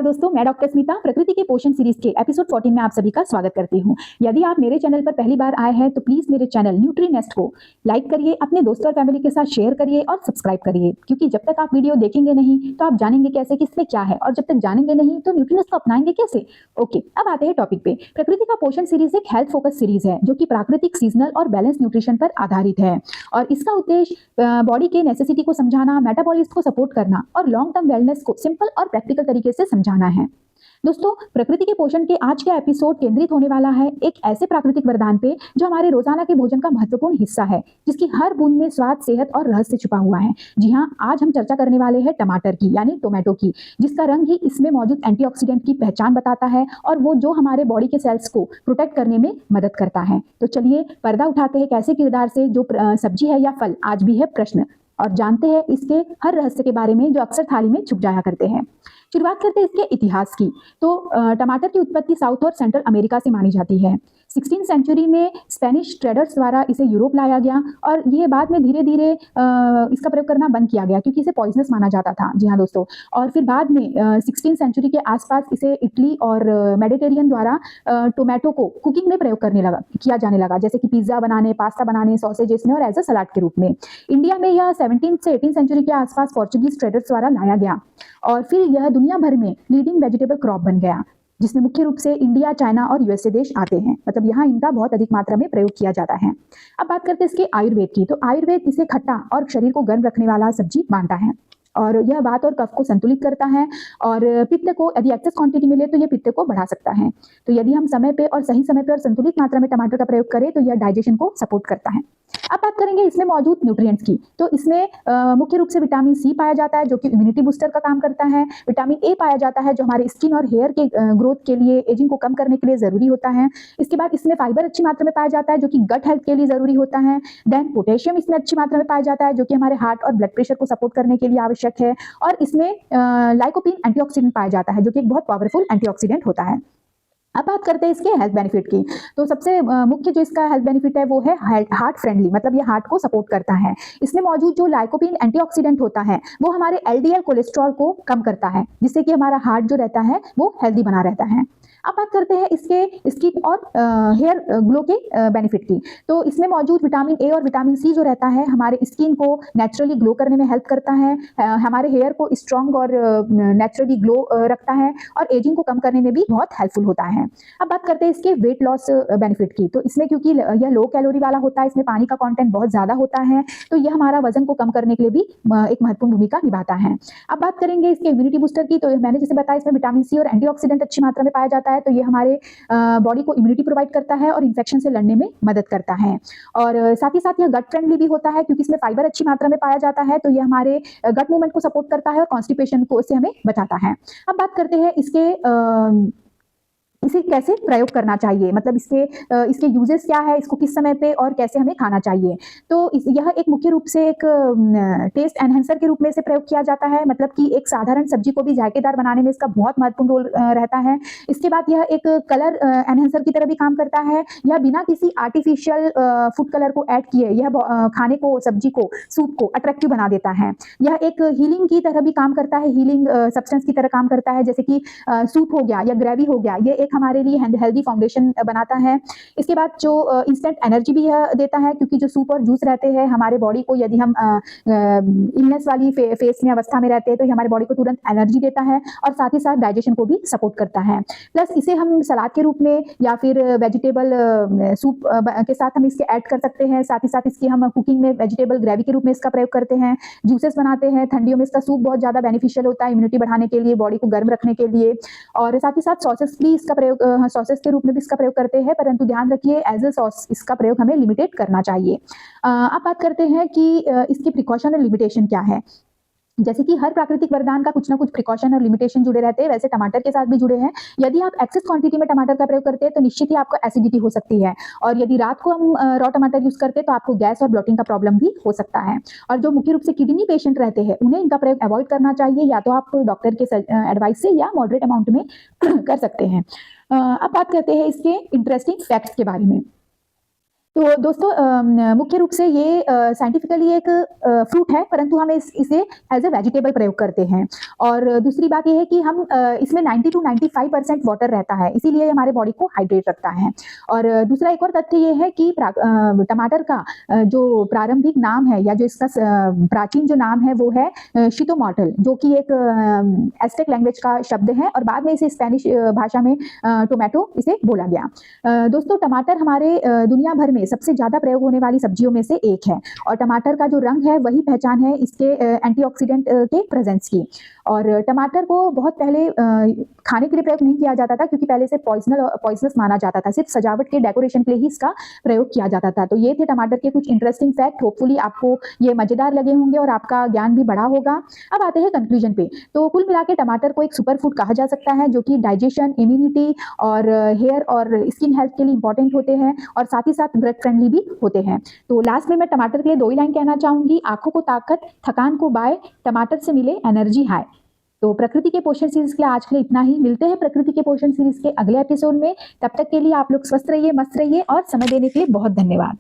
दोस्तों, मैं डॉक्टर स्मिता प्रकृति के पोषण सीरीज के एपिसोड 14 में आप सभी का स्वागत करती हूं। यदि आप मेरे चैनल पर पहली बार आए हैं तो प्लीज मेरे चैनल न्यूट्रीनेस्ट को लाइक करिए, अपने दोस्तों और फैमिली के साथ शेयर करिए और सब्सक्राइब करिए, क्योंकि जब तक आप वीडियो देखेंगे नहीं तो आप जानेंगे कैसे कि इसमें क्या है, और जब तक जानेंगे नहीं तो न्यूट्रीनेस्ट को अपनाएंगे कैसे। ओके, अब आते हैं टॉपिक पे। प्रकृति का पोषण सीरीज एक हेल्थ फोकस सीरीज है जो कि प्राकृतिक, सीजनल और बैलेंस न्यूट्रिशन पर आधारित है, और इसका उद्देश्य बॉडी के नेसेसिटी को समझाना, मेटाबॉलिज्म को सपोर्ट करना और लॉन्ग टर्म वेलनेस को सिंपल और प्रैक्टिकल तरीके से समझाना है। दोस्तों, प्रकृति के पोषण के आज के एपिसोड केंद्रित होने वाला है एक ऐसे प्राकृतिक वरदान पे जो हमारे रोजाना के भोजन का महत्वपूर्ण हिस्सा है, जिसकी हर बूंद में स्वाद, सेहत और रहस्य छुपा हुआ है। जी हाँ, आज हम चर्चा करने वाले हैं टमाटर की, यानी टोमेटो की, जिसका रंग ही इसमें मौजूद एंटीऑक्सीडेंट की पहचान बताता है और वो जो हमारे बॉडी के सेल्स को प्रोटेक्ट करने में मदद करता है। तो चलिए पर्दा उठाते हैं कैसे किरदार से जो सब्जी है या फल आज भी है प्रश्न, और जानते हैं इसके हर रहस्य के बारे में जो अक्सर थाली में छुप जाया करते हैं। शुरुआत करते हैं इसके इतिहास की। तो टमाटर की उत्पत्ति साउथ और सेंट्रल अमेरिका से मानी जाती है। 16वीं सेंचुरी में स्पेनिश ट्रेडर्स द्वारा इसे यूरोप लाया गया, और ये बाद में धीरे धीरे इसका प्रयोग करना बंद किया गया क्योंकि इसे पॉइजनस माना जाता था। जी हाँ दोस्तों, और फिर बाद में 16वीं सेंचुरी के आसपास इसे इटली और मेडिटेरियन द्वारा टोमेटो को कुकिंग में प्रयोग किया जाने लगा, जैसे कि पिज्जा बनाने, पास्ता बनाने, सॉसेजेस में और एज अ सलाद के रूप में। इंडिया में यह 17वीं से 18वीं सेंचुरी के आसपास पोर्चुगीज ट्रेडर्स द्वारा लाया गया, और फिर यह दुनिया भर में लीडिंग वेजिटेबल क्रॉप बन गया, जिसमें मुख्य रूप से इंडिया, चाइना और यूएसए देश आते हैं। मतलब यहाँ इनका बहुत अधिक मात्रा में प्रयोग किया जाता है। अब बात करते हैं इसके आयुर्वेद की। तो आयुर्वेद इसे खट्टा और शरीर को गर्म रखने वाला सब्जी मानता है, और यह वात और कफ को संतुलित करता है, और पित्त को यदि एक्सेस क्वांटिटी मिले तो यह पित्त को बढ़ा सकता है। तो यदि हम समय पे और सही समय पे और संतुलित मात्रा में टमाटर का प्रयोग करें तो यह डाइजेशन को सपोर्ट करता है। अब बात करेंगे इसमें मौजूद न्यूट्रिएंट्स की। तो इसमें मुख्य रूप से विटामिन सी पाया जाता है जो कि इम्यूनिटी बूस्टर का काम करता है। विटामिन ए पाया जाता है जो हमारे स्किन और हेयर के ग्रोथ के लिए, एजिंग को कम करने के लिए जरूरी होता है। इसके बाद इसमें फाइबर अच्छी मात्रा में पाया जाता है जो कि गट हेल्थ के लिए जरूरी होता है। देन पोटेशियम इसमें अच्छी मात्रा में पाया जाता है जो कि हमारे हार्ट और ब्लड प्रेशर को सपोर्ट करने के लिए आवश्यक है, और इसमें लाइकोपीन एंटीऑक्सीडेंट पाया जाता है जो कि एक बहुत पावरफुल एंटीऑक्सीडेंट होता है। अब बात करते हैं इसके हेल्थ बेनिफिट की। तो सबसे मुख्य जो इसका हेल्थ बेनिफिट है वो है हार्ट फ्रेंडली, मतलब ये हार्ट को सपोर्ट करता है। इसमें मौजूद जो लाइकोपीन एंटीऑक्सीडेंट होता है वो हमारे एलडीएल कोलेस्ट्रॉल को कम करता है, जिससे कि हमारा हार्ट जो रहता है वो हेल्दी बना रहता है। अब बात करते हैं इसके स्किन और हेयर ग्लो के बेनिफिट की। तो इसमें मौजूद विटामिन ए और विटामिन सी जो रहता है हमारे स्किन को नेचुरली ग्लो करने में हेल्प करता है, हमारे हेयर को स्ट्रॉन्ग और नेचुरली ग्लो रखता है, और एजिंग को कम करने में भी बहुत हेल्पफुल होता है। अब बात करते हैं इसके वेट लॉस बेनिफिट की। तो इसमें क्योंकि यह लो कैलोरी वाला होता है, इसमें पानी का कंटेंट बहुत ज्यादा होता है, तो यह हमारा वजन को कम करने के लिए भी एक महत्वपूर्ण भूमिका निभाता है। अब बात करेंगे इसके इम्यूनिटी बूस्टर की। तो मैंने जैसे बताया इसमें विटामिन सी और एंटीऑक्सीडेंट अच्छी मात्रा में पाया जाता है, तो ये हमारे बॉडी को इम्यूनिटी प्रोवाइड करता है और इन्फेक्शन से लड़ने में मदद करता है। और साथ ही साथ यह गट फ्रेंडली भी होता है क्योंकि इसमें फाइबर अच्छी मात्रा में पाया जाता है, तो यह हमारे गट मूवमेंट को सपोर्ट करता है और कॉन्स्टिपेशन को से हमें बचाता है। अब बात करते हैं इसे कैसे प्रयोग करना चाहिए, मतलब इसके यूजेस क्या है, इसको किस समय पे और कैसे हमें खाना चाहिए। तो यह एक मुख्य रूप से एक टेस्ट एनहेंसर के रूप में इसे प्रयोग किया जाता है, मतलब कि एक साधारण सब्जी को भी जायकेदार बनाने में इसका बहुत महत्वपूर्ण रोल रहता है। इसके बाद यह एक कलर एनहेंसर की तरह भी काम करता है। यह बिना किसी आर्टिफिशियल फूड कलर को ऐड किए यह खाने को, सब्जी को, सूप को अट्रैक्टिव बना देता है। यह एक हीलिंग की तरह भी काम करता है, हीलिंग सब्सटेंस की तरह काम करता है, जैसे कि सूप हो गया या ग्रेवी हो गया, ये एक हमारे लिए हेल्दी फाउंडेशन बनाता है। इसके बाद जो इंस्टेंट एनर्जी भी यह देता है, क्योंकि जो सूप और जूस रहते हैं हमारे बॉडी को, यदि हम इलनेस वाली फेस में, अवस्था में रहते हैं, तो ये हमारे बॉडी को तुरंत एनर्जी देता है, और साथ ही साथ डाइजेशन को भी सपोर्ट करता है। प्लस इसे हम सलाद के रूप में या फिर वेजिटेबल सूप के साथ हम इसके ऐड कर सकते हैं। साथ ही साथ इसकी हम कुकिंग में वेजिटेबल ग्रेवी के रूप में इसका प्रयोग करते हैं, जूसेस बनाते हैं। ठंडियों में इसका सूप बहुत ज्यादा बेनिफिशियल होता है इम्यूनिटी बढ़ाने के लिए, बॉडी को गर्म रखने के लिए, और साथ ही साथ सॉसेस भी इसका प्रयोग, सॉसेस के रूप में भी इसका प्रयोग करते हैं, परंतु ध्यान रखिए एज अ सॉस इसका प्रयोग हमें लिमिटेड करना चाहिए। अब बात करते हैं कि इसकी प्रिकॉशन और लिमिटेशन क्या है। जैसे कि हर प्राकृतिक वरदान का कुछ ना कुछ प्रिकॉशन और लिमिटेशन जुड़े रहते हैं, वैसे टमाटर के साथ भी जुड़े हैं। यदि आप एक्सेस क्वांटिटी में टमाटर का प्रयोग करते हैं तो निश्चित ही आपको एसिडिटी हो सकती है, और यदि रात को हम रॉ टमाटर यूज करते हैं तो आपको गैस और ब्लोटिंग का प्रॉब्लम भी हो सकता है। और जो मुख्य रूप से किडनी पेशेंट रहते हैं उन्हें इनका प्रयोग अवॉइड करना चाहिए, या तो आप डॉक्टर के एडवाइस से या मॉडरेट अमाउंट में कर सकते हैं। अब बात करते हैं इसके इंटरेस्टिंग फैक्ट्स के बारे में। तो दोस्तों मुख्य रूप से ये साइंटिफिकली एक फ्रूट है, परंतु हम इसे एज ए वेजिटेबल प्रयोग करते हैं। और दूसरी बात ये है कि हम इसमें 90 टू 95% वाटर रहता है, इसीलिए हमारे बॉडी को हाइड्रेट रखता है। और दूसरा एक और तथ्य ये है कि टमाटर का जो प्रारंभिक नाम है या जो इसका प्राचीन जो नाम है वो है शिटोमॉर्टल, जो कि एक एस्टेक लैंग्वेज का शब्द है और बाद में इसे स्पेनिश भाषा में टोमेटो इसे बोला गया। दोस्तों टमाटर हमारे दुनिया भर में सबसे ज्यादा प्रयोग होने वाली सब्जियों में से एक है और टमाटर का जो रंग है वही पहचान है इसके एंटीऑक्सीडेंट के प्रेजेंस की। और टमाटर को बहुत पहले खाने के लिए प्रयोग नहीं किया जाता था, क्योंकि पहले से पॉइजनस माना जाता था, सिर्फ सजावट के डेकोरेशन के लिए ही इसका प्रयोग किया जाता था। तो ये थे टमाटर के कुछ इंटरेस्टिंग फैक्ट। होपफुली आपको ये मजेदार लगे होंगे और आपका ज्ञान भी बढ़ा होगा। अब आते हैं कंक्लूजन पे। तो कुल मिला के टमाटर को एक सुपर फूड कहा जा सकता है, जो कि डाइजेशन, इम्यूनिटी और हेयर और स्किन हेल्थ के लिए इंपॉर्टेंट होते हैं और साथ ही साथ ब्लड फ्रेंडली भी होते हैं। तो लास्ट में मैं टमाटर के लिए 2 ही लाइन कहना चाहूंगी, आंखों को ताकत, थकान को बाय, टमाटर से मिले एनर्जी हाई। तो प्रकृति के पोषण सीरीज के लिए आज के लिए इतना ही। मिलते हैं प्रकृति के पोषण सीरीज के अगले एपिसोड में। तब तक के लिए आप लोग स्वस्थ रहिए, मस्त रहिए और समय देने के लिए बहुत धन्यवाद।